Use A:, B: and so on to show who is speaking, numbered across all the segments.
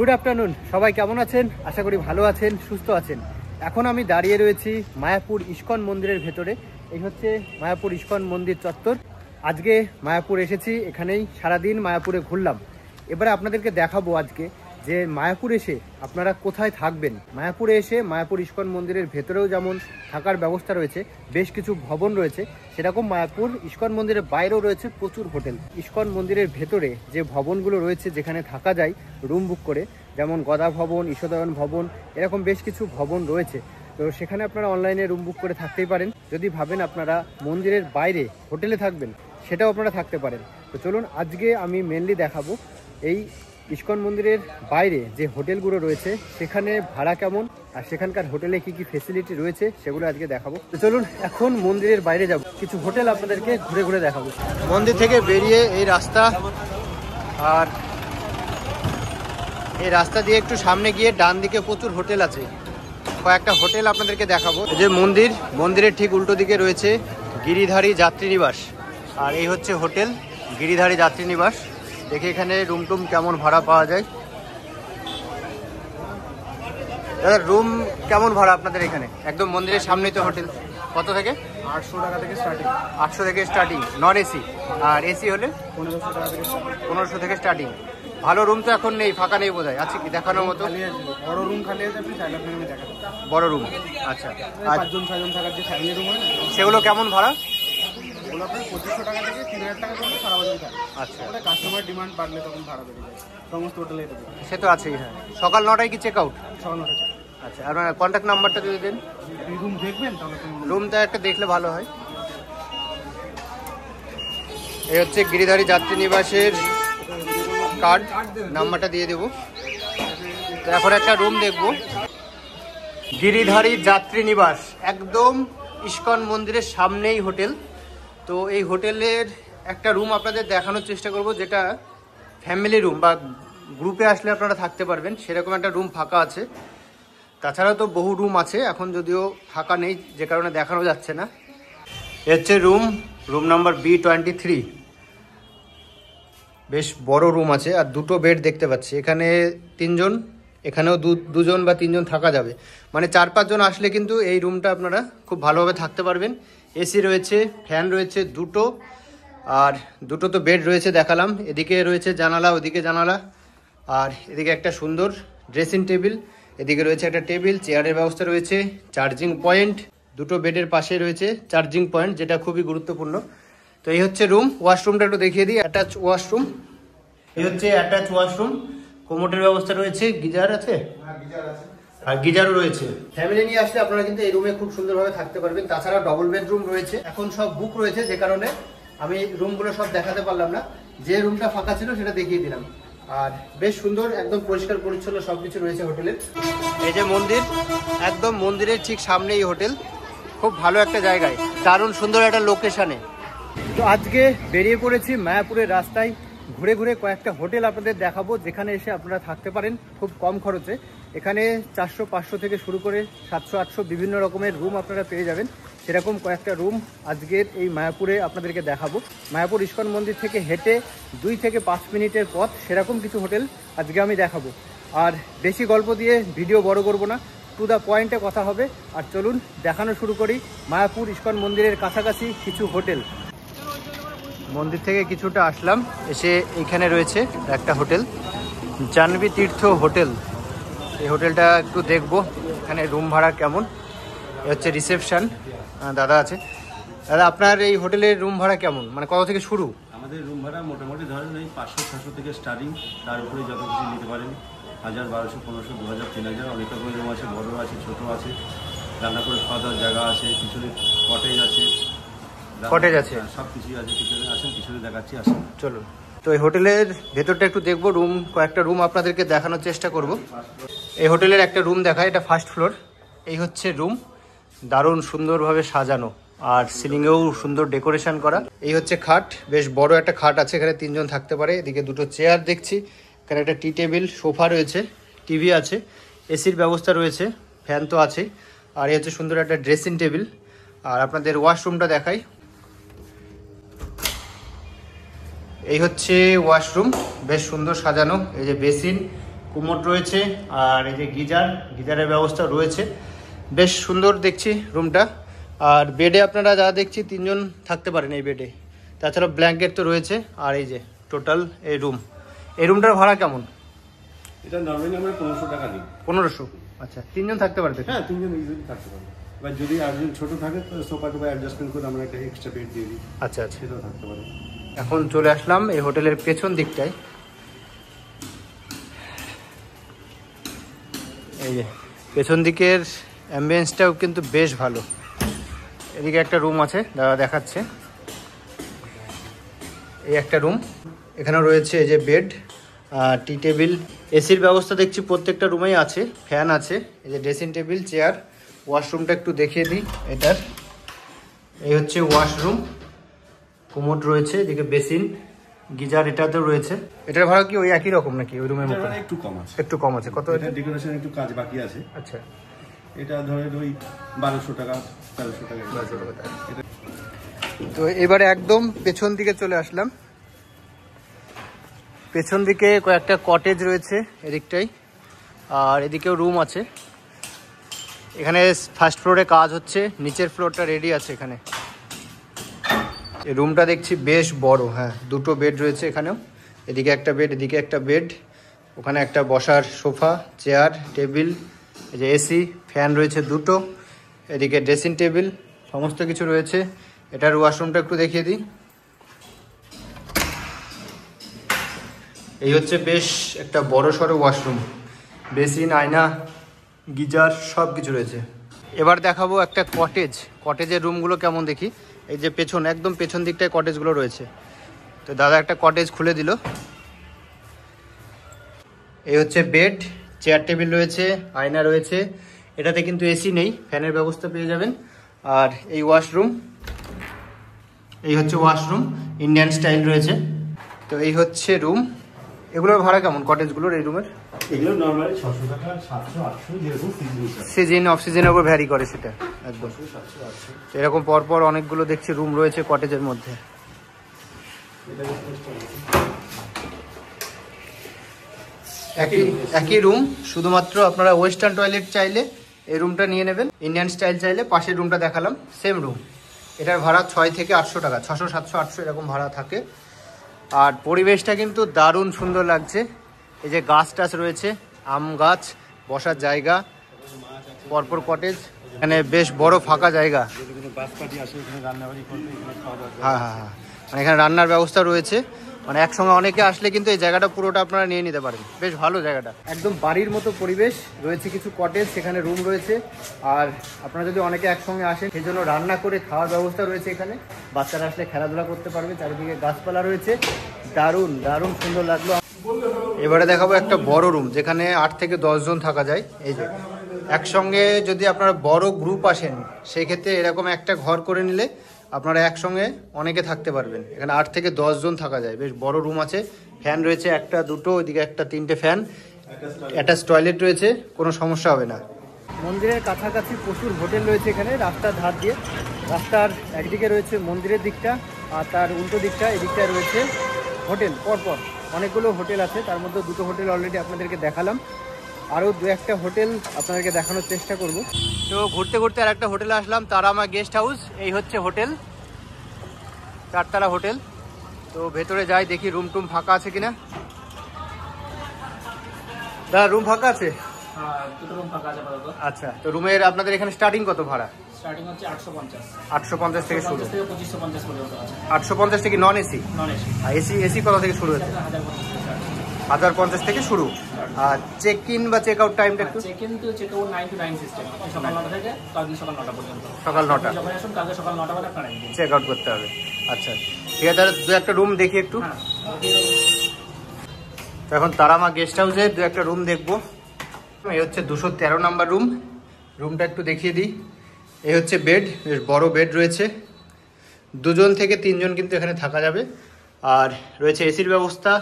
A: Good afternoon, সবাই কেমন আছেন? আশা করি ভালো আছেন, সুস্থ আছেন। এখন আমি দাঁড়িয়ে রয়েছি মায়াপুর ইস্কন মন্দিরের ভেতরে। এই হচ্ছে মায়াপুর ইস্কন মন্দির চত্বর। আজকে মায়াপুর এসেছি, এখানেই সারাদিন মায়াপুরে ঘুরলাম। এবারে আপনাদেরকে দেখাবো আজকে যে মায়াপুর এসে আপনারা কোথায় থাকবেন। মায়াপুরে এসে মায়াপুর ইস্কন মন্দিরের ভেতরেও যেমন থাকার ব্যবস্থা রয়েছে, বেশ কিছু ভবন রয়েছে, সেরকম মায়াপুর ইস্কন মন্দিরের বাইরেও রয়েছে প্রচুর হোটেল। ইস্কন মন্দিরের ভেতরে যে ভবনগুলো রয়েছে যেখানে থাকা যায় রুম বুক করে, যেমন গদা ভবন, ঈশদয়ন ভবন, এরকম বেশ কিছু ভবন রয়েছে। তো সেখানে আপনারা অনলাইনে রুম বুক করে থাকতেই পারেন। যদি ভাবেন আপনারা মন্দিরের বাইরে হোটেলে থাকবেন, সেটাও আপনারা থাকতে পারেন। তো চলুন আজকে আমি মেনলি দেখাবো এই ইস্কন মন্দিরের বাইরে যে হোটেলগুলো রয়েছে সেখানে ভাড়া কেমন, আর সেখানকার হোটেলে কি কি ফেসিলিটি রয়েছে সেগুলো আজকে দেখাবো। তো চলুন এখন মন্দিরের বাইরে যাব, কিছু হোটেল আপনাদেরকে ঘুরে ঘুরে দেখাবো। মন্দির থেকে বেরিয়ে এই রাস্তা, আর এই রাস্তা দিয়ে একটু সামনে গিয়ে ডান দিকে প্রচুর হোটেল আছে। কয়েকটা হোটেল আপনাদেরকে দেখাবো। যে মন্দিরের ঠিক উল্টো দিকে রয়েছে গিরিধারী যাত্রী নিবাস, আর এই হচ্ছে হোটেল গিরিধারী যাত্রী নিবাস। দেখি এখানে রুম টুম কেমন ভাড়া পাওয়া যায়। দাদা, রুম কেমন ভাড়া আপনাদের এখানে? একদম মন্দিরের সামনেই তো হোটেল। কত থেকে?
B: 800 টাকা থেকে স্টার্টিং।
A: 800 থেকে স্টার্টিং, নন এসি। আর এসি হলে
B: 1500 টাকা থেকে স্টার্টিং।
A: 1500 থেকে স্টার্টিং। ভালো রুম তো এখন নেই, ফাঁকা নেই বোধহয়, আছে কি দেখানোর মতো?
B: বড় রুম খালি আছে, আপনি চাইলে আপনি দেখাতে।
A: বড় রুম, আচ্ছা।
B: 5জন 6জন থাকার যে ফ্যামিলি রুম হয় না,
A: সেগুলো কেমন ভাড়া?
B: ওগুলো আপনার 2500 টাকা থেকে 3000 টাকা পর্যন্ত সারা বছর থাকে।
A: আচ্ছা,
B: ওটা কাস্টমার ডিমান্ড বাড়লে তখন ভাড়া বেড়ে যায়। সমস্ত হোটেলে এটা
A: সে তো আছেই। হ্যাঁ, সকাল 9টায় কি চেক আউট?
B: 6-9 টাকা।
A: আচ্ছা, আপনার কন্ট্যাক্ট নাম্বারটা যদি দেন।
B: আপনি রুম দেখবেন তাহলে
A: রুমটা একটা দেখলে ভালো হয়। এই হচ্ছে গিরিধারী যাত্রী নিবাসের কার্ড, নাম্বারটা দিয়ে দেবো। তো এখন একটা রুম দেখবো। গিরিধারী যাত্রী নিবাস, একদম ইস্কন মন্দিরের সামনেই হোটেল। তো এই হোটেলের একটা রুম আপনাদের দেখানোর চেষ্টা করব, যেটা ফ্যামিলি রুম বা গ্রুপে আসলে আপনারা থাকতে পারবেন, সেরকম একটা রুম ফাঁকা আছে। তাছাড়া তো বহু রুম আছে, এখন যদিও ফাঁকা নেই যে কারণে দেখানো যাচ্ছে না। এ হচ্ছে রুম নাম্বার B23। বেশ বড় রুম আছে, আর দুটো বেড দেখতে পাচ্ছি। এখানে 3 জন, এখানেও 2 জন বা 3 জন থাকা যাবে। মানে 4-5 জন আসলে কিন্তু এই রুমটা আপনারা খুব ভালোভাবে থাকতে পারবেন। এসি রয়েছে, ফ্যান রয়েছে দুটো, আর দুটো তো বেড রয়েছে দেখালাম। এদিকে রয়েছে জানালা, ওদিকে জানালা, আর এদিকে একটা সুন্দর ড্রেসিং টেবিল। এদিকে রয়েছে একটা টেবিল, চেয়ারের ব্যবস্থা রয়েছে, চার্জিং পয়েন্ট। দুটো বেডের পাশে রয়েছে চার্জিং পয়েন্ট, যেটা খুবই গুরুত্বপূর্ণ। তো এই হচ্ছে রুম। ওয়াশরুমটা একটু দেখিয়ে দিই। অ্যাটাচ ওয়াশরুম, এই হচ্ছে অ্যাটাচ ওয়াশরুম। কোমোটের ব্যবস্থা রয়েছে, গিজার আছে, আর গিজারও রয়েছে। ফ্যামিলি নিয়ে আসলে আপনারা কিন্তু এই রুমে খুব সুন্দরভাবে থাকতে পারবেন। তাছাড়া ডবল বেডরুম রয়েছে, এখন সব বুক রয়েছে, যে কারণে আমি রুমগুলো সব দেখাতে পারলাম না। যে রুমটা ফাঁকা ছিল সেটা দেখিয়ে দিলাম। আর বেশ সুন্দর, একদম পরিষ্কার পরিচ্ছন্ন সবকিছু রয়েছে হোটেলের। এই যে মন্দির, একদম মন্দিরের ঠিক সামনে এই হোটেল। খুব ভালো একটা জায়গায়, দারুণ সুন্দর একটা লোকেশনে। তো আজকে বেরিয়ে পড়েছি মায়াপুরের রাস্তায়। ঘুরে ঘুরে কয়েকটা হোটেল আপনাদের দেখাবো, যেখানে এসে আপনারা থাকতে পারেন খুব কম খরচে। এখানে 400-500 থেকে শুরু করে 700-800 বিভিন্ন রকমের রুম আপনারা পেয়ে যাবেন। সেরকম কয়েকটা রুম আজকের এই মায়াপুরে আপনাদেরকে দেখাবো। মায়াপুর ইস্কন মন্দির থেকে হেঁটে 2 থেকে 5 মিনিটের পথ, সেরকম কিছু হোটেল আজকে আমি দেখাবো। আর বেশি গল্প দিয়ে ভিডিও বড় করব না, টু দ্য পয়েন্টে কথা হবে। আর চলুন দেখানো শুরু করি মায়াপুর ইস্কন মন্দিরের কাছাকাছি কিছু হোটেল। মন্দির থেকে কিছুটা আসলাম, এসে এইখানে রয়েছে একটা হোটেল, জাহ্নবী তীর্থ হোটেল। এই হোটেলটা একটু দেখবো, এখানে রুম ভাড়া কেমন। এ হচ্ছে রিসেপশন, দাদা আছে। দাদা, আপনার এই হোটেলের রুম ভাড়া কেমন, মানে কত থেকে শুরু?
C: আমাদের রুম ভাড়া মোটামুটি ধরেন এই 500-600 থেকে স্টার্টিং, তার উপরে যত কিছু নিতে পারেন। 1000, 1200, 1500, 2000, 3000, অনেক রকমের রুম আছে, বড় আছে, ছোট আছে। রান্না করে খাওয়া দাওয়ার জায়গা আছে, পিছনে কটেজ আছে, সব কিছুই আছে। পিছনে আসেন, পিছনে দেখাচ্ছি, আসেন
A: চলুন। তো এই হোটেলের ভেতরটা একটু দেখবো, কয়েকটা রুম আপনাদেরকে দেখানোর চেষ্টা করব। এই হোটেলের একটা রুম দেখায়, এটা ফার্স্ট ফ্লোর। এই হচ্ছে রুম, দারুণ সুন্দরভাবে সাজানো, আর সিলিংয়েও সুন্দর ডেকোরেশন করা। এই হচ্ছে খাট, বেশ বড় একটা খাট আছে, এখানে 3 জন থাকতে পারে। এদিকে দুটো চেয়ার দেখছি, এখানে একটা টি টেবিল, সোফা রয়েছে, টিভি আছে, এসির ব্যবস্থা রয়েছে, ফ্যান তো আছেই। আর এই হচ্ছে সুন্দর একটা ড্রেসিং টেবিল। আর আপনাদের ওয়াশরুমটা দেখাই। এই হচ্ছে ওয়াশরুম, বেশ সুন্দর সাজানো। এই যে বেসিন, কোমোড রয়েছে, আর এই যে গিজারের ব্যবস্থা রয়েছে। বেশ সুন্দর দেখছি রুমটা। আর বেডে আপনারা যা দেখছি 3 জন থাকতে পারেন এই বেডে। তাছাড়া ব্ল্যাঙ্কেট তো রয়েছে। আর এই যে টোটাল এই রুমটার ভাড়া কেমন?
C: এটা নর্মালি আমরা 1500 টাকা নিই।
A: 1500? আচ্ছা, 3 জন থাকতে পারবে?
C: হ্যাঁ, 3 জন ইজিলি থাকতে পারবে। এবার যদি আরেকজন ছোট থাকে তো সোফা টোফা অ্যাডজাস্টমেন্ট করে আমরা একটা এক্সট্রা বেড দিয়ে দিই।
A: আচ্ছা,
C: সেটাও থাকতে পারে।
A: এখন চলে আসলাম এই হোটেলের পেছন দিকটায়। এই যে পেছন দিকের অ্যাম্বিয়েন্সটাও কিন্তু বেশ ভালো। এদিকে একটা রুম আছে, দাদা দেখাচ্ছে। এই একটা রুম, এখানেও রয়েছে এই যে বেড, টি টেবিল, এসির ব্যবস্থা দেখছি প্রত্যেকটা রুমেই আছে, ফ্যান আছে, এই যে ড্রেসিং টেবিল, চেয়ার। ওয়াশরুমটা একটু দেখিয়ে দিই এটার। এই হচ্ছে ওয়াশরুম, কোমোড রয়েছে, এদিকে বেসিন, গিজার এটাতেও রয়েছে। এটার ভাড়া কি ওই একই রকম নাকি ওই রুমের মতো?
C: একটু কম আছে।
A: একটু কম আছে। কত?
C: এটা ডেকোরেশন একটু কাজ বাকি আছে।
A: আচ্ছা,
C: এটা ধরেন ওই 1200 টাকা 1300 টাকা।
A: তো এবারে একদম পেছন দিকে চলে আসলাম। পেছন দিকে কয়েকটা কটেজ রয়েছে এদিকটাই, আর এদিকেও রুম আছে। এখানে ফার্স্ট ফ্লোরে কাজ হচ্ছে, নিচের ফ্লোরটা রেডি আছে এখানে। এই রুমটা দেখছি বেশ বড়। হ্যাঁ, 2টো বেড রয়েছে এখানেও। এদিকে একটা বেড, এদিকে একটা বেড, ওখানে একটা বসার সোফা, চেয়ার, টেবিল, এই যে এসি, ফ্যান রয়েছে 2টো, এদিকে ড্রেসিং টেবিল, সমস্ত কিছু রয়েছে। এটার ওয়াশরুমটা একটু দেখিয়ে দিই। এই হচ্ছে বেশ একটা বড় সড়ো ওয়াশরুম, বেসিন, আয়না, গিজার সব কিছু রয়েছে। এবার দেখাবো একটা কটেজের রুমগুলো কেমন দেখি। এই যে পেছন, একদম পেছন দিকটায় কটেজগুলো রয়েছে। তো দাদা একটা কটেজ খুলে দিল। এই হচ্ছে বেড, চেয়ার টেবিল রয়েছে, আয়না রয়েছে। এটাতে কিন্তু এসি নেই, ফ্যানের ব্যবস্থা পেয়ে যাবেন। আর এই ওয়াশরুম, এই হচ্ছে ওয়াশরুম, ইন্ডিয়ান স্টাইল রয়েছে। তো এই হচ্ছে রুম। এগুলোর ভাড়া কেমন কটেজগুলোর, এই রুমের?
C: এগুলো নরমালি 600 টাকা, 700 800 যেরকম
A: সিজন অফ সিজনের উপর ভ্যারি করে সেটা একদম।
C: 700 800।
A: এরকম পরপর অনেকগুলো দেখছি রুম রয়েছে কটেজের মধ্যে। একই রুম, শুধুমাত্র আপনারা ওয়েস্টার্ন টয়লেট চাইলে এই রুমটা নিয়ে নেবেন, ইন্ডিয়ান স্টাইল চাইলে পাশের রুমটা দেখালাম, সেম রুম। এটার ভাড়া 6 থেকে 800 টাকা, 600 700 800 এরকম ভাড়া থাকে। আর পরিবেশটা কিন্তু দারুণ সুন্দর লাগছে। এই যে গাছ টাছ রয়েছে, আম গাছ, বসার জায়গা, পরপর কটেজ, এখানে বেশ বড় ফাঁকা জায়গা। হ্যাঁ, মানে এখানে রান্নার ব্যবস্থা রয়েছে। মানে একসঙ্গে অনেকে আসলে কিন্তু এই জায়গাটা পুরোটা আপনারা নিয়ে নিতে পারেন। বেশ ভালো জায়গাটা, একদম বাড়ির মতো পরিবেশ রয়েছে। কিছু কটেজ, সেখানে রুম রয়েছে। আর আপনারা যদি অনেকে একসঙ্গে আসেন, সেই জন্য রান্না করে খাওয়ার ব্যবস্থা রয়েছে এখানে। বাচ্চারা আসলে খেলাধুলা করতে পারবে, চারিদিকে গাছপালা রয়েছে। দারুণ দারুণ সুন্দর লাগলো। এবারে দেখাবো একটা বড় রুম, যেখানে 8 থেকে 10 জন থাকা যায়। এই যে একসঙ্গে যদি আপনারা বড় গ্রুপ আসেন, সেই ক্ষেত্রে এরকম একটা ঘর করে নিলে আপনারা একসঙ্গে অনেকে থাকতে পারবেন। এখানে 8 থেকে 10 জন থাকা যায়। বেশ বড় রুম আছে, ফ্যান রয়েছে একটা, দুটো, ওইদিকে একটা, 3টে ফ্যান, অ্যাটাচ টয়লেট রয়েছে, কোনো সমস্যা হবে না। মন্দিরের কাছাকাছি প্রচুর হোটেল রয়েছে এখানে, রাস্তার ধার দিয়ে। রাস্তার একদিকে রয়েছে মন্দিরের দিকটা, আর তার উল্টো দিকটা, এদিকটা রয়েছে হোটেল। পরপর অনেকগুলো হোটেল আছে, তার মধ্যে 2টো হোটেল অলরেডি আপনাদেরকে দেখালাম। আরও 2-1টা হোটেল আপনাদেরকে দেখানোর চেষ্টা করব। তো ঘুরতে ঘুরতে আর একটা হোটেলে আসলাম, তারামা গেস্ট হাউস। এই হচ্ছে হোটেল, 4তলা হোটেল। তো ভেতরে যাই, দেখি রুম টুম ফাঁকা আছে কিনা। দাদা, রুম ফাঁকা আছে? আচ্ছা, তো রুমের আপনাদের এখানে স্টার্টিং কত ভাড়া?
B: স্টার্টিং হচ্ছে 850।
A: 850 থেকে শুরু?
B: 2550 পর্যন্ত আছে।
A: 850 থেকে নন এসি?
B: Non AC.
A: আর এসি কত থেকে শুরু হচ্ছে? 1050 থেকে শুরু। আর চেক ইন বা চেক আউট টাইমটা একটু?
B: Check in to check out 9 to 9 system. সকাল 9টা থেকে কালকে সকাল 9টা পর্যন্ত।
A: সকাল 9টা?
B: যখন আসুন কালকে সকাল 9টা বাজে আপনারা
A: চেক আউট করতে হবে। আচ্ছা, ঠিক আছে, তাহলে 2-1টা রুম দেখি একটু। তো এখন তারামা গেস্ট হাউসে 2-1টা রুম দেখবো। এই হচ্ছে 213 নাম্বার রুম। রুমটা একটু দেখিয়ে দিই। এই হচ্ছে বেড, বেশ বড় বেড রয়েছে। 2 জন থেকে 3 জন কিন্তু এখানে থাকা যাবে। আর রয়েছে এসির ব্যবস্থা,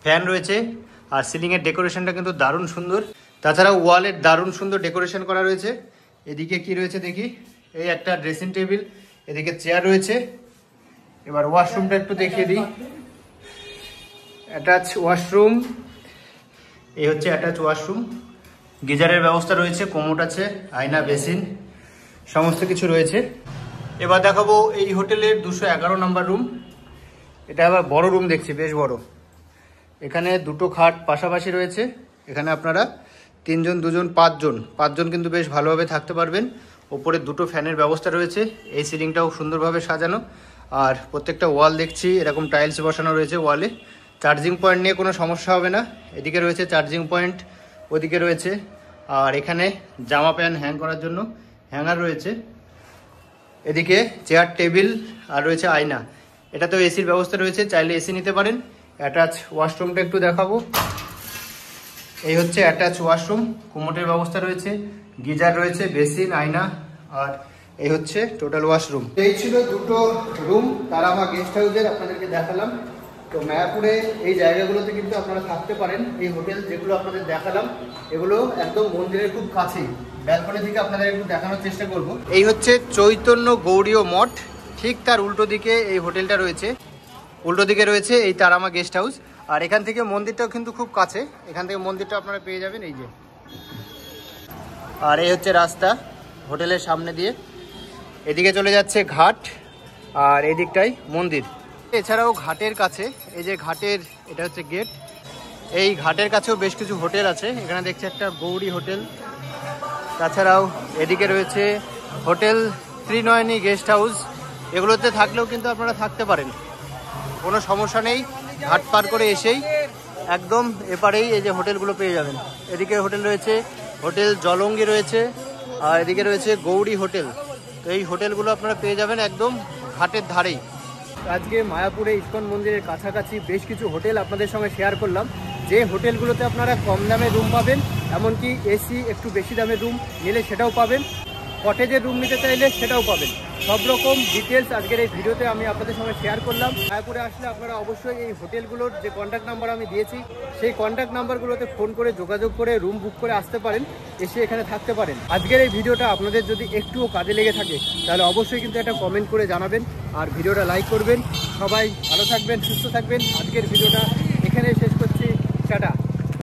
A: ফ্যান রয়েছে। আর সিলিংয়ের ডেকোরেশনটা কিন্তু দারুণ সুন্দর। তাছাড়া ওয়ালের দারুণ সুন্দর ডেকোরেশন করা রয়েছে। এদিকে কি রয়েছে দেখি, এই একটা ড্রেসিং টেবিল, এদিকে চেয়ার রয়েছে। এবার ওয়াশরুমটা একটু দেখিয়ে দিই। অ্যাটাচ ওয়াশরুম, এই হচ্ছে অ্যাটাচ ওয়াশরুম, গিজারের ব্যবস্থা রয়েছে, কোমোড আছে, আয়না, বেসিন, সমস্ত কিছু রয়েছে। এবার দেখাবো এই হোটেলের 211 নম্বর রুম। এটা আবার বড় রুম দেখছি, বেশ বড়। এখানে দুটো খাট পাশাপাশি রয়েছে। এখানে আপনারা 3 জন 2 জন 5 জন কিন্তু বেশ ভালোভাবে থাকতে পারবেন। ওপরে দুটো ফ্যানের ব্যবস্থা রয়েছে, এই সিলিংটাও সুন্দরভাবে সাজানো। আর প্রত্যেকটা ওয়াল দেখছি এরকম টাইলস বসানো রয়েছে ওয়ালে। চার্জিং পয়েন্ট নিয়ে কোনো সমস্যা হবে না। এদিকে রয়েছে চার্জিং পয়েন্ট, ওদিকে রয়েছে। আর এখানে জামা প্যান্ট হ্যাং করার জন্য হ্যাঙ্গার রয়েছে। এদিকে চেয়ার, টেবিল, আর রয়েছে আয়না। এটাতেও এসির ব্যবস্থা রয়েছে, চাইলে এসি নিতে পারেন। অ্যাটাচ ওয়াশরুমটা একটু দেখাবো। এই হচ্ছে অ্যাটাচ ওয়াশরুম, কোমোডের ব্যবস্থা রয়েছে, গিজার রয়েছে, বেসিন, আয়না, আর এই হচ্ছে টোটাল ওয়াশরুম। এই ছিল দুটো রুম তারামা গেস্ট হাউসের, আপনাদেরকে দেখালাম। তো মায়াপুরে এই জায়গাগুলোতে কিন্তু আপনারা থাকতে পারেন। এই হোটেল যেগুলো আপনাদের দেখালাম এগুলো একদম মন্দিরের খুব কাছেই। ব্যালকনি থেকে আপনাদের একটু দেখানোর চেষ্টা করব। এই হচ্ছে চৈতন্য গৌড়ীয় মঠ, ঠিক তার উল্টো দিকে এই হোটেলটা রয়েছে। উল্টো দিকে রয়েছে এই তারামা গেস্ট হাউস। আর এখান থেকে মন্দিরটাও কিন্তু খুব কাছে, এখান থেকে মন্দিরটা আপনারা পেয়ে যাবেন এই যে। আর এই হচ্ছে রাস্তা হোটেলের সামনে দিয়ে, এদিকে চলে যাচ্ছে ঘাট, আর এই দিকটাই মন্দির। এছাড়াও ঘাটের কাছে এই যে ঘাটের, এটা হচ্ছে গেট। এই ঘাটের কাছেও বেশ কিছু হোটেল আছে। এখানে দেখছি একটা গৌরী হোটেল, তাছাড়াও এদিকে রয়েছে হোটেল ত্রিনয়নী গেস্ট হাউস। এগুলোতে থাকলেও কিন্তু আপনারা থাকতে পারেন, কোনো সমস্যা নেই। ঘাট পার করে এসেই একদম এপারেই এই যে হোটেলগুলো পেয়ে যাবেন। এদিকে হোটেল রয়েছে, হোটেল জলঙ্গি রয়েছে, আর এদিকে রয়েছে গৌরী হোটেল। তো এই হোটেলগুলো আপনারা পেয়ে যাবেন একদম ঘাটের ধারেই। আজকে মায়াপুরে ইস্কন মন্দিরের কাছাকাছি বেশ কিছু হোটেল আপনাদের সঙ্গে শেয়ার করলাম, যে হোটেলগুলোতে আপনারা কম দামে রুম পাবেন, এমনকি এসি একটু বেশি দামের রুম নিলে সেটাও পাবেন, কটেজের রুম নিতে চাইলে সেটাও পাবেন। সব রকম ডিটেলস আজকের এই ভিডিওতে আমি আপনাদের সঙ্গে শেয়ার করলাম। মায়াপুরে আসলে আপনারা অবশ্যই এই হোটেলগুলোর যে কন্ট্যাক্ট নাম্বার আমি দিয়েছি সেই কন্ট্যাক্ট নাম্বারগুলোতে ফোন করে যোগাযোগ করে রুম বুক করে আসতে পারেন, এসে এখানে থাকতে পারেন। আজকের এই ভিডিওটা আপনাদের যদি একটুও কাজে লেগে থাকে তাহলে অবশ্যই কিন্তু একটা কমেন্ট করে জানাবেন, আর ভিডিওটা লাইক করবেন। সবাই ভালো থাকবেন, সুস্থ থাকবেন। আজকের ভিডিওটা এখানেই শেষ করছি, টাটা।